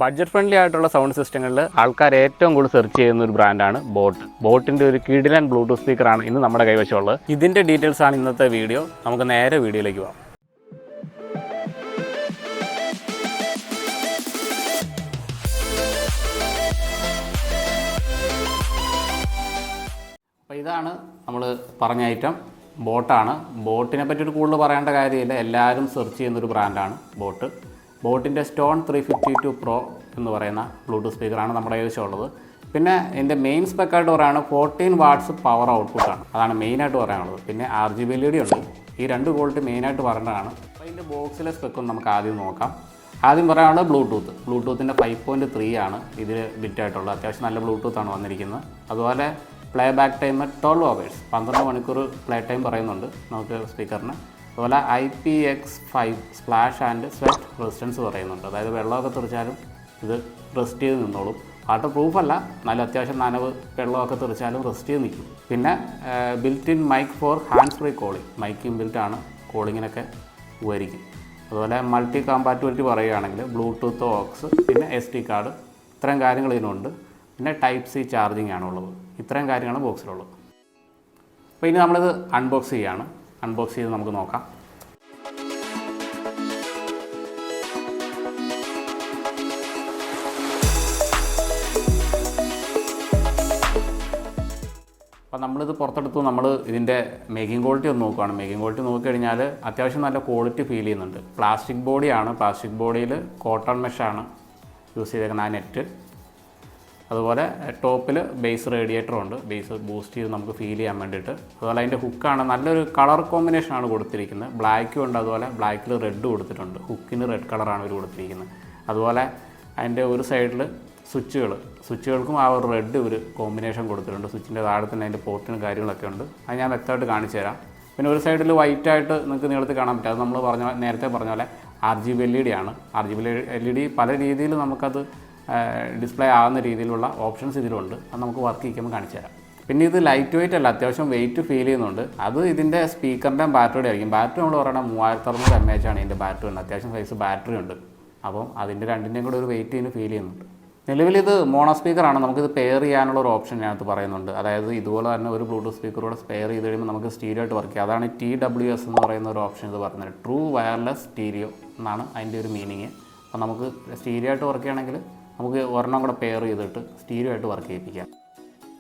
Budget friendly ആയിട്ടുള്ള sound സിസ്റ്റങ്ങളിൽ ആൾക്കാർ ഏറ്റവും കൂടുതൽ സെർച്ച് ചെയ്യുന്ന ഒരു ബ്രാൻഡാണ് ബോട്ട്. ബോട്ടിൻ്റെ ഒരു കിടിലൻ ബ്ലൂടൂത്ത് സ്പീക്കറാണ് ഇന്ന് നമ്മുടെ കൈവശമുള്ളത്. ഇതിൻ്റെ ഡീറ്റെയിൽസ് ആണ് ഇന്നത്തെ വീഡിയോ. നമുക്ക് നേരെ വീഡിയോയിലേക്ക് പോകാം. അപ്പോൾ ഇതാണ് നമ്മൾ പറഞ്ഞ ഐറ്റം, ബോട്ടാണ്. ബോട്ടിനെ പറ്റിയിട്ട് കൂടുതൽ പറയേണ്ട കാര്യമില്ല, എല്ലാവരും സെർച്ച് ചെയ്യുന്നൊരു ബ്രാൻഡാണ് ബോട്ട്. ബോട്ടിൻ്റെ സ്റ്റോൺ 352 പ്രോ എന്ന് പറയുന്ന ബ്ലൂടൂത്ത് സ്പീക്കറാണ് നമ്മുടെ കൈവശമുള്ളത്. പിന്നെ ഇതിൻ്റെ മെയിൻ സ്പെക്കായിട്ട് പറയുകയാണ് 14 വാട്ട്സ് പവർ ഔട്ട്പുട്ടാണ്, അതാണ് മെയിനായിട്ട് പറയാനുള്ളത്. പിന്നെ RGB LED ഉണ്ട്. ഈ രണ്ട് ക്വാളിറ്റി മെയിനായിട്ട് പറയേണ്ടതാണ്. അപ്പോൾ ഇതിൻ്റെ ബോക്സിലെ സ്പെക്കും നമുക്ക് ആദ്യം നോക്കാം. ആദ്യം പറയാനുള്ളത് ബ്ലൂടൂത്തിൻ്റെ 5.3 ആണ് ഇതിൽ ബിറ്റായിട്ടുള്ളത്. അത്യാവശ്യം നല്ല ബ്ലൂടൂത്താണ് വന്നിരിക്കുന്നത്. അതുപോലെ പ്ലേ ബാക്ക് ടൈം 12 hours, 12 മണിക്കൂർ പ്ലേ ടൈം പറയുന്നുണ്ട് നമുക്ക് സ്പീക്കറിന്. അതുപോലെ IPX5 splash and sweat resistance പറയുന്നുണ്ട്. അതായത് വെള്ളമൊക്കെ തെറിച്ചാലും ഇത് റെസ്റ്റ് ചെയ്ത് നിന്നോളും. വാട്ടർ പ്രൂഫല്ല, നല്ല അത്യാവശ്യം നനവ് വെള്ളമൊക്കെ തെറിച്ചാലും റെസ്റ്റ് ചെയ്ത് നിൽക്കും. പിന്നെ built in mic for hands free calling, mic ഇൻബിൽറ്റാണ്, കോളിങ്ങിനൊക്കെ ഉപകരിക്കും. അതുപോലെ മൾട്ടി കമ്പാറ്റിബിലിറ്റി പറയുകയാണെങ്കിൽ ബ്ലൂടൂത്ത് ഓക്സ്, പിന്നെ SD കാർഡ്, ഇത്രയും കാര്യങ്ങൾ ഇതിനുണ്ട്. പിന്നെ Type C ചാർജിങ് ആണുള്ളത്. ഇത്രയും കാര്യങ്ങളാണ് ബോക്സിലുള്ളത്. അപ്പോൾ ഇനി നമ്മളിത് അൺബോക്സ് ചെയ്യുകയാണ്. അൺബോക്സ് ചെയ്ത് നമുക്ക് നോക്കാം. അപ്പോൾ നമ്മളിത് പുറത്തെടുത്തു. നമ്മൾ ഇതിൻ്റെ മേക്കിംഗ് ക്വാളിറ്റി ഒന്ന് നോക്കുകയാണ്. മേക്കിംഗ് ക്വാളിറ്റി നോക്കിക്കഴിഞ്ഞാൽ അത്യാവശ്യം നല്ല ക്വാളിറ്റി ഫീൽ ചെയ്യുന്നുണ്ട്. പ്ലാസ്റ്റിക് ബോഡിയാണ്. പ്ലാസ്റ്റിക് ബോഡിയിൽ കോട്ടൺ മെഷാണ് യൂസ് ചെയ്തേക്കുന്നത്, ആ നെറ്റ്. അതുപോലെ ടോപ്പിൽ ബേസ് റേഡിയേറ്ററുണ്ട്, ബേസ് ബൂസ്റ്റ് ചെയ്ത് നമുക്ക് ഫീൽ ചെയ്യാൻ വേണ്ടിയിട്ട്. അതുപോലെ അതിൻ്റെ ഹുക്കാണ് നല്ലൊരു കളർ കോമ്പിനേഷനാണ് കൊടുത്തിരിക്കുന്നത്. ബ്ലാക്കും ഉണ്ട്, അതുപോലെ ബ്ലാക്കിൽ റെഡ് കൊടുത്തിട്ടുണ്ട്. ഹുക്കിന് റെഡ് കളറാണ് ഇവർ കൊടുത്തിരിക്കുന്നത്. അതുപോലെ അതിൻ്റെ ഒരു സൈഡിൽ സ്വിച്ചുകൾക്കും ആ ഒരു റെഡ് ഒരു കോമ്പിനേഷൻ കൊടുത്തിട്ടുണ്ട്. സ്വിച്ചിൻ്റെ താഴെ തന്നെ അതിൻ്റെ പോർട്ടിനും കാര്യങ്ങളൊക്കെ ഉണ്ട്. അത് ഞാൻ വ്യക്തമായിട്ട് കാണിച്ചു തരാം. പിന്നെ ഒരു സൈഡിൽ വൈറ്റായിട്ട് നിങ്ങൾക്ക് നീളത്തിൽ കാണാൻ പറ്റും. അത് നമ്മൾ നേരത്തെ പറഞ്ഞ പോലെ RGB LED ആണ്. RGB LED പല രീതിയിൽ നമുക്കത് ഡിസ്പ്ലേ ആകുന്ന രീതിയിലുള്ള ഓപ്ഷൻസ് ഇതിലുണ്ട്. അത് നമുക്ക് വർക്ക് ചെയ്യുമ്പോൾ കാണിച്ചു തരാം. പിന്നെ ഇത് ലൈറ്റ് വെയിറ്റ് അല്ല, അത്യാവശ്യം വെയിറ്റ് ഫീൽ ചെയ്യുന്നുണ്ട്. അത് ഇതിൻ്റെ സ്പീക്കറിൻ്റെ ബാറ്ററിയുടെ ആയിരിക്കും. ബാറ്ററി നമ്മൾ പറയുന്നത് 3600 mAh ആണ് ഇതിൻ്റെ ബാറ്ററി ഉണ്ട്. അത്യാവശ്യം സൈസ് ബാറ്ററി ഉണ്ട്. അപ്പം അതിൻ്റെ രണ്ടിൻ്റെയും കൂടെ ഒരു വെയിറ്റ് ഇതിന് ഫീൽ ചെയ്യുന്നുണ്ട്. നിലവിൽ ഇത് മോണോ സ്പീക്കറാണ്. നമുക്കിത് പെയർ ചെയ്യാനുള്ള ഒരു ഓപ്ഷൻ ഇതിനകത്ത് പറയുന്നുണ്ട്. അതായത് ഇതുപോലെ തന്നെ ഒരു ബ്ലൂടൂത്ത് സ്പീക്കറോടെ പെയർ ചെയ്ത് കഴിയുമ്പോൾ നമുക്ക് സ്റ്റീരിയോ ആയിട്ട് വർക്ക് ചെയ്യാം. അതാണ് TWS എന്ന് പറയുന്ന ഒരു ഓപ്ഷൻ ഇത് പറയുന്നത്. ട്രൂ വയർലെസ് സ്റ്റീരിയോ എന്നാണ് അതിൻ്റെ ഒരു മീനിങ്. അപ്പോൾ നമുക്ക് സ്റ്റീരിയോ ആയിട്ട് വർക്ക് ചെയ്യണമെങ്കിൽ നമുക്ക് ഒരെണ്ണം കൂടെ പെയർ ചെയ്തിട്ട് സ്റ്റീരിയോ ആയിട്ട് വർക്ക് ചെയ്യിപ്പിക്കാം.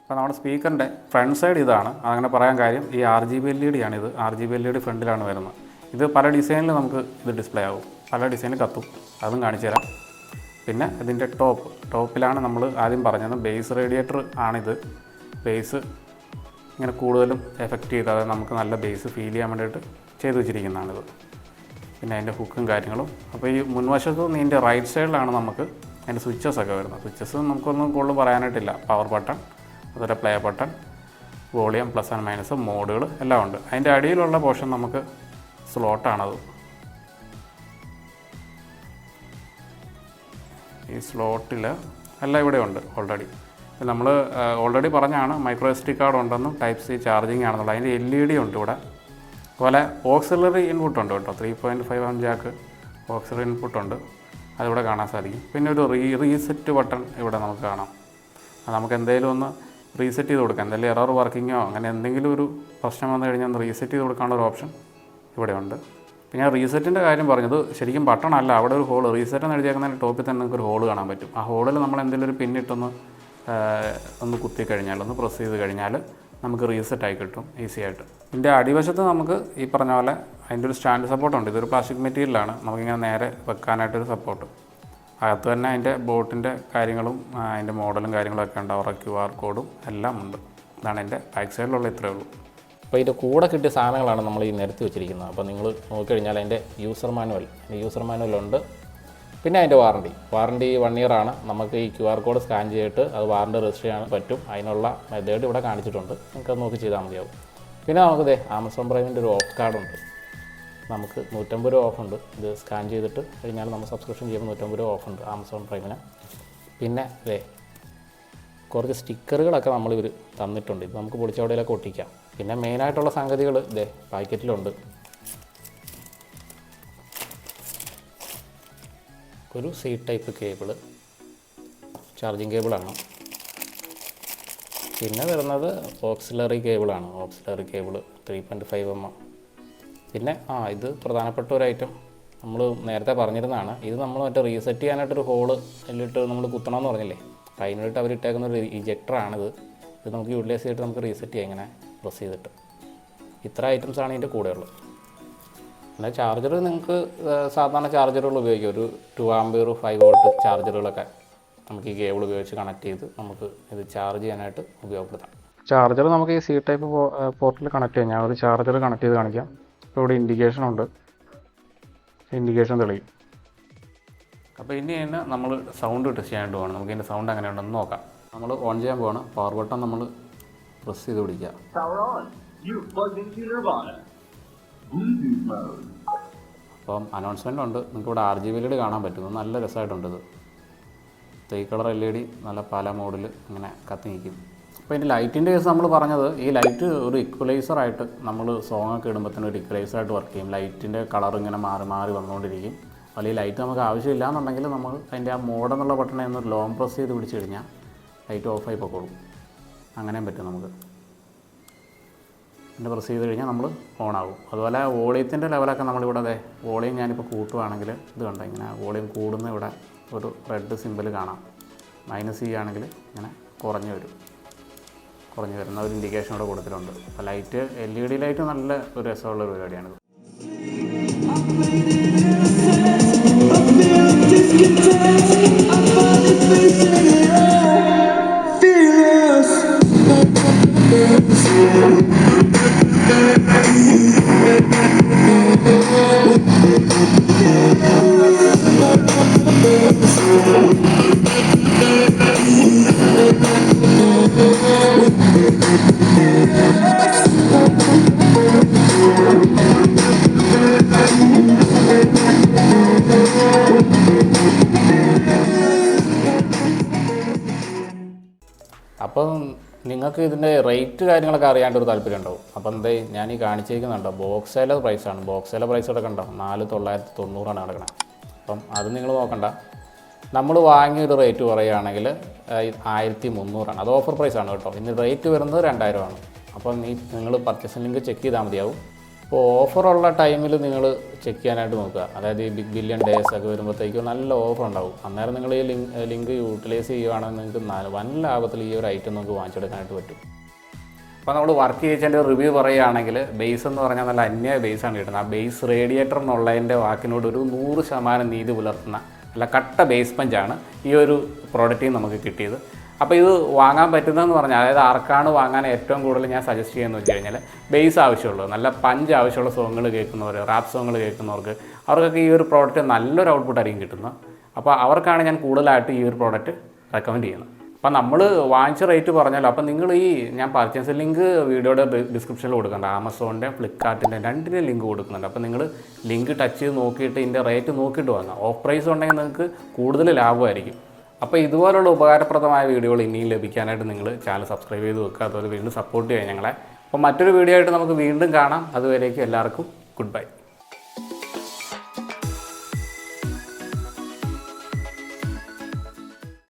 അപ്പോൾ നമ്മുടെ സ്പീക്കറിൻ്റെ ഫ്രണ്ട് സൈഡ് ഇതാണ്. അങ്ങനെ പറയാൻ കാര്യം ഈ RGB LED ആണിത്. RGB LED ഫ്രണ്ടിലാണ് വരുന്നത്. ഇത് പല ഡിസൈനിൽ നമുക്ക് ഇത് ഡിസ്പ്ലേ ആകും, പല ഡിസൈനിൽ കത്തും. അതും കാണിച്ചു തരാം. പിന്നെ ഇതിൻ്റെ ടോപ്പിലാണ് നമ്മൾ ആദ്യം പറഞ്ഞത് ബേസ് റേഡിയേറ്റർ ആണിത്. ബേസ് ഇങ്ങനെ കൂടുതലും എഫക്റ്റ് ചെയ്ത്, അതായത് നമുക്ക് നല്ല ബേസ് ഫീൽ ചെയ്യാൻ വേണ്ടിയിട്ട് ചെയ്ത് വെച്ചിരിക്കുന്നതാണിത്. പിന്നെ അതിൻ്റെ ഹുക്കും കാര്യങ്ങളും. അപ്പോൾ ഈ മുൻവശത്ത് ഇതിൻ്റെ റൈറ്റ് സൈഡിലാണ് നമുക്ക് അതിൻ്റെ സ്വിച്ചസൊക്കെ വരുന്നത്. സ്വിച്ചസ് നമുക്കൊന്നും കൂടുതൽ പറയാനായിട്ടില്ല. പവർ ബട്ടൺ, അതുപോലെ play button, volume, plus and minus, മോഡുകൾ എല്ലാം ഉണ്ട്. അതിൻ്റെ അടിയിലുള്ള പോർഷൻ നമുക്ക് സ്ലോട്ടാണത്. ഈ സ്ലോട്ടിൽ എല്ലാം ഇവിടെ ഉണ്ട് ഓൾറെഡി. നമ്മൾ ഓൾറെഡി പറഞ്ഞാണ് മൈക്രോ SD കാർഡ് ഉണ്ടെന്നും Type C ചാർജിങ് ആണെന്നുള്ളത്. അതിൻ്റെ LED ഉണ്ട് ഇവിടെ. അതുപോലെ ഓക്സിലറി ഇൻപുട്ട് ഉണ്ട് കേട്ടോ. 3.5 ohm ജാക്ക് ഓക്സിലറി ഇൻപുട്ട് ഉണ്ട്, അതിവിടെ കാണാൻ സാധിക്കും. പിന്നെ ഒരു റീസെറ്റ് ബട്ടൺ ഇവിടെ നമുക്ക് കാണാം. അത് നമുക്ക് എന്തെങ്കിലും ഒന്ന് റീസെറ്റ് ചെയ്ത് കൊടുക്കാം. എന്തെങ്കിലും എറർ വർക്കിങ്ങോ അങ്ങനെ എന്തെങ്കിലും ഒരു പ്രശ്നം വന്നു കഴിഞ്ഞാൽ ഒന്ന് റീസെറ്റ് ചെയ്ത് കൊടുക്കാനുള്ള ഒരു ഓപ്ഷൻ ഇവിടെ ഉണ്ട്. പിന്നെ ഞാൻ റീസെറ്റിൻ്റെ കാര്യം പറഞ്ഞത് ശരിക്കും ബട്ടൺ അല്ല, അവിടെ ഒരു ഹോൾ, റീസെറ്റ് എന്ന് എഴുതിയേക്കുന്നതിന് ടോപ്പിൽ തന്നെ നിങ്ങൾക്ക് ഒരു ഹോൾ കാണാൻ പറ്റും. ആ ഹോളിൽ നമ്മൾ എന്തെങ്കിലും ഒരു പിന്നിട്ടൊന്ന് ഒന്ന് കുത്തി കഴിഞ്ഞാൽ, ഒന്ന് പ്രസ് ചെയ്ത് കഴിഞ്ഞാൽ നമുക്ക് റീസെറ്റ് ആയി കിട്ടും ഈസി ആയിട്ട്. ഇതിൻ്റെ അടിവശത്ത് നമുക്ക് ഈ പറഞ്ഞ പോലെ അതിൻ്റെ ഒരു സ്റ്റാൻഡ് സപ്പോർട്ടുണ്ട്. ഇതൊരു പ്ലാസ്റ്റിക് മെറ്റീരിയലാണ്. നമുക്കിങ്ങനെ നേരെ വെക്കാനായിട്ടൊരു സപ്പോർട്ട്. അകത്ത് തന്നെ അതിൻ്റെ ബോട്ടിൻ്റെ കാര്യങ്ങളും അതിൻ്റെ മോഡലും കാര്യങ്ങളൊക്കെ ഉണ്ട്. അവരുടെ QR കോഡും എല്ലാം ഉണ്ട്. ഇതാണ് എൻ്റെ ബാക്ക് സൈഡിലുള്ള ഇത്രയേ ഉള്ളൂ. അപ്പോൾ ഇതിൻ്റെ കൂടെ കിട്ടിയ സാധനങ്ങളാണ് നമ്മൾ ഈ നിരത്തി വെച്ചിരിക്കുന്നത്. അപ്പോൾ നിങ്ങൾ നോക്കിക്കഴിഞ്ഞാൽ അതിൻ്റെ യൂസർ മാനുവലുണ്ട്. പിന്നെ അതിൻ്റെ വാറണ്ടി 1 year ആണ്. നമുക്ക് ഈ QR കോഡ് സ്കാൻ ചെയ്തിട്ട് അത് വാറണ്ടി രജിസ്റ്റർ ചെയ്യാൻ പറ്റും. അതിനുള്ള മെത്തേഡ് ഇവിടെ കാണിച്ചിട്ടുണ്ട്. നമുക്കത് നോക്കി ചെയ്താൽ മതിയാവും. പിന്നെ നമുക്ക് ആമസോൺ പ്രൈമിൻ്റെ ഒരു ഓഫ് കാർഡുണ്ട്. നമുക്ക് 150 രൂപ ഓഫുണ്ട്. ഇത് സ്കാൻ ചെയ്തിട്ട് കഴിഞ്ഞാൽ നമ്മൾ സബ്സ്ക്രിപ്ഷൻ ചെയ്യുമ്പോൾ 150 രൂപ ഓഫുണ്ട് ആമസോൺ പ്രൈമിന്. പിന്നെ കുറച്ച് സ്റ്റിക്കറുകളൊക്കെ നമ്മളിവർ തന്നിട്ടുണ്ട്. ഇത് നമുക്ക് പൊളിച്ചവിടെയൊക്കെ ഒട്ടിക്കാം. പിന്നെ മെയിനായിട്ടുള്ള സംഗതികൾ പാക്കറ്റിലുണ്ട്. ഒരു C ടൈപ്പ് കേബിള്, ചാർജിങ് കേബിളാണ്. പിന്നെ വരുന്നത് ഓക്സിലറി കേബിളാണ്. Auxiliary cable 3.5 mm. പിന്നെ ഇത് പ്രധാനപ്പെട്ട ഒരു ഐറ്റം നമ്മൾ നേരത്തെ പറഞ്ഞിരുന്നതാണ്. ഇത് നമ്മൾ മറ്റേ റീസെറ്റ് ചെയ്യാനായിട്ടൊരു ഹോള് അതിലിട്ട് നമ്മൾ കുത്തണമെന്ന് പറഞ്ഞില്ലേ, അപ്പോൾ അതിനായിട്ട് അവരിട്ടേക്കുന്ന ഒരു ഇജക്ടറാണിത്. ഇത് നമുക്ക് യൂട്ടിലൈസ് ചെയ്തിട്ട് നമുക്ക് റീസെറ്റ് ചെയ്യാം ഇങ്ങനെ പ്രസ് ചെയ്തിട്ട്. ഇത്ര ഐറ്റംസാണ് ഇതിൻ്റെ കൂടെയുള്ളത്. പിന്നെ ചാർജർ നിങ്ങൾക്ക് സാധാരണ ചാർജറുകൾ ഉപയോഗിക്കാം. ഒരു 2 ആമ്പിയർ 5 വോൾട്ട് ചാർജറുകളൊക്കെ നമുക്ക് ഈ കേബിൾ ഉപയോഗിച്ച് കണക്ട് ചെയ്ത് നമുക്ക് ഇത് ചാർജ് ചെയ്യാനായിട്ട് ഉപയോഗപ്പെടുത്താം. ചാർജർ നമുക്ക് ഈ C ടൈപ്പ് പോർട്ടിൽ കണക്ട് ചെയ്യാം. ഞാൻ ഒരു ചാർജർ കണക്ട് ചെയ്ത് കാണിക്കാം. ഇപ്പോൾ ഇവിടെ ഇൻഡിക്കേഷൻ ഉണ്ട്, ഇൻഡിക്കേഷൻ തെളിയും. അപ്പോൾ ഇനി തന്നെ നമ്മൾ സൗണ്ട് ടെസ്റ്റ് ചെയ്യാനായിട്ട് പോകണം. നമുക്ക് ഇതിൻ്റെ സൗണ്ട് എങ്ങനെ ഉണ്ടെന്ന് നോക്കാം. നമ്മൾ ഓൺ ചെയ്യാൻ പോവാണ്. പവർ ബട്ടൺ നമ്മൾ പ്രസ് ചെയ്ത് പിടിക്കുക. അപ്പം അനൗൺസ്മെൻ്റ് ഉണ്ട്. നിങ്ങൾക്ക് ഇവിടെ RGB LED കാണാൻ പറ്റുന്നു. നല്ല രസമായിട്ടുണ്ട്. ഇത് 3 കളർ LED നല്ല പല മോഡിൽ ഇങ്ങനെ കത്തി നിൽക്കും. അപ്പോൾ ഇതിൻ്റെ ലൈറ്റിൻ്റെ കേസ് നമ്മൾ പറഞ്ഞത്, ഈ ലൈറ്റ് ഒരു ഇക്വലൈസറായിട്ട് നമ്മൾ സോങ്ങൊക്കെ ഇടുമ്പോഴത്തേനും ഒരു ഇക്വലൈസറായിട്ട് വർക്ക് ചെയ്യും. ലൈറ്റിൻ്റെ കളർ ഇങ്ങനെ മാറി മാറി വന്നുകൊണ്ടിരിക്കും. അപ്പോൾ ഈ ലൈറ്റ് നമുക്ക് ആവശ്യമില്ല എന്നുണ്ടെങ്കിൽ നമ്മൾ അതിൻ്റെ ആ മോഡ് എന്നുള്ള ബട്ടണെ ഒന്ന് ലോങ് പ്രസ് ചെയ്ത് പിടിച്ച് കഴിഞ്ഞാൽ ലൈറ്റ് ഓഫായി പൊക്കോളും. അങ്ങനെയും പറ്റും നമുക്ക്. പിന്നെ പ്രസ് ചെയ്ത് കഴിഞ്ഞാൽ നമ്മൾ ഓണാകും. അതുപോലെ വോളിയത്തിൻ്റെ ലെവലൊക്കെ നമ്മളിവിടെ വോളിയം ഞാനിപ്പോൾ കൂട്ടുവാണെങ്കിൽ ഇത് കണ്ടോ, ഇങ്ങനെ വോളിയം കൂടുന്ന ഇവിടെ ഒരു റെഡ് സിമ്പിൾ കാണാം. -E ആണെങ്കിൽ ഇങ്ങനെ കുറഞ്ഞു വരുന്ന ഒരു ഇൻഡിക്കേഷൻ ഇവിടെ കൊടുത്തിട്ടുണ്ട്. അപ്പോൾ ലൈറ്റ് LED ലൈറ്റ് നല്ല ഒരു രസമുള്ള ഒരു പരിപാടിയാണിത്. അപ്പം നിങ്ങൾക്ക് ഇതിൻ്റെ റേറ്റ് കാര്യങ്ങളൊക്കെ അറിയാണ്ടൊരു താല്പര്യം ഉണ്ടാവും. അപ്പം ഞാൻ ഈ കാണിച്ചേക്കുന്നുണ്ടോ, ബോക്സേലെ പ്രൈസാണ്. ബോക്സേലെ പ്രൈസ് ഇവിടെ കണ്ടോ 4,990 കിടക്കണേ. അപ്പം അത് നിങ്ങൾ നോക്കണ്ട. നമ്മൾ വാങ്ങിയൊരു റേറ്റ് പറയുകയാണെങ്കിൽ 1,300. അത് ഓഫർ പ്രൈസാണ് കേട്ടോ. ഇനി റേറ്റ് വരുന്നത് 2,000. അപ്പം നിങ്ങൾ പർച്ചേസിംഗ് ലിങ്ക് ചെക്ക് ചെയ്താൽ മതിയാവും. അപ്പോൾ ഓഫറുള്ള ടൈമിൽ നിങ്ങൾ ചെക്ക് ചെയ്യാനായിട്ട് നോക്കുക. അതായത് ഈ ബിഗ് ബില്യൺ ഡേയ്സ് ഒക്കെ വരുമ്പോഴത്തേക്കും നല്ല ഓഫർ ഉണ്ടാവും. അന്നേരം നിങ്ങൾ ഈ ലിങ്ക് യൂട്ടിലൈസ് ചെയ്യുകയാണെങ്കിൽ നിങ്ങൾക്ക് വൻ ലാഭത്തിൽ ഈ ഒരു ഐറ്റം നമുക്ക് വാങ്ങിച്ചെടുക്കാനായിട്ട് പറ്റും. അപ്പോൾ നമ്മൾ വർക്ക് ചെയ്തതിൻ്റെ റിവ്യൂ പറയുകയാണെങ്കിൽ ബേസ് എന്ന് പറഞ്ഞാൽ നല്ല അന്യായ ബേസാണ് കിട്ടുന്നത്. ആ ബേസ് റേഡിയേറ്റർ എന്നുള്ളതിൻ്റെ വാക്കിനോട് ഒരു 100% നീതി പുലർത്തുന്ന നല്ല കട്ട ബേസ് പഞ്ചാണ് ഈ ഒരു പ്രോഡക്റ്റിൽ നിന്ന് നമുക്ക് കിട്ടിയത്. അപ്പോൾ ഇത് വാങ്ങാൻ പറ്റുന്നതെന്ന് പറഞ്ഞാൽ, അതായത് ആർക്കാണ് വാങ്ങാൻ ഏറ്റവും കൂടുതൽ ഞാൻ സജസ്റ്റ് ചെയ്യുന്നത് വെച്ച് കഴിഞ്ഞാൽ, ബേസ് ആവശ്യമുള്ളത് നല്ല പഞ്ച് ആവശ്യമുള്ള സോങ്ങുകൾ കേൾക്കുന്നവർ, റാപ്പ് സോങ്ങുകൾ കേൾക്കുന്നവർക്ക് അവർക്കൊക്കെ ഈ ഒരു പ്രോഡക്റ്റ് നല്ലൊരു ഔട്ട്പുട്ട് ആയിരിക്കും കിട്ടുന്നത്. അപ്പോൾ അവർക്കാണ് ഞാൻ കൂടുതലായിട്ട് ഈ ഒരു പ്രോഡക്റ്റ് റെക്കമെൻഡ് ചെയ്യുന്നത്. അപ്പോൾ നമ്മൾ വാങ്ങിച്ച റേറ്റ് പറഞ്ഞല്ലോ. അപ്പോൾ നിങ്ങൾ ഞാൻ പർച്ചേസ് ലിങ്ക് വീഡിയോയുടെ ഡിസ്ക്രിപ്ഷനിൽ കൊടുക്കുന്നുണ്ട്. ആമസോണിൻ്റെ ഫ്ലിപ്കാർട്ടിൻ്റെ രണ്ടിൻ്റെ ലിങ്ക് കൊടുക്കുന്നുണ്ട്. അപ്പോൾ നിങ്ങൾ ലിങ്ക് ടച്ച് ചെയ്ത് നോക്കിയിട്ട് ഇതിൻ്റെ റേറ്റ് നോക്കിയിട്ട് വാങ്ങാം. ഓഫ് പ്രൈസ് ഉണ്ടെങ്കിൽ നിങ്ങൾക്ക് കൂടുതൽ ലാഭമായിരിക്കും. അപ്പോൾ ഇതുപോലുള്ള ഉപകാരപ്രദമായ വീഡിയോകൾ ഇനിയും ലഭിക്കാനായിട്ട് നിങ്ങൾ ചാനൽ സബ്സ്ക്രൈബ് ചെയ്ത് വെക്കുക. അതുപോലെ വീണ്ടും സപ്പോർട്ട് ചെയ്യുക ഞങ്ങളെ. അപ്പോൾ മറ്റൊരു വീഡിയോ ആയിട്ട് നമുക്ക് വീണ്ടും കാണാം. അതുവരേക്കും എല്ലാവർക്കും ഗുഡ് ബൈ.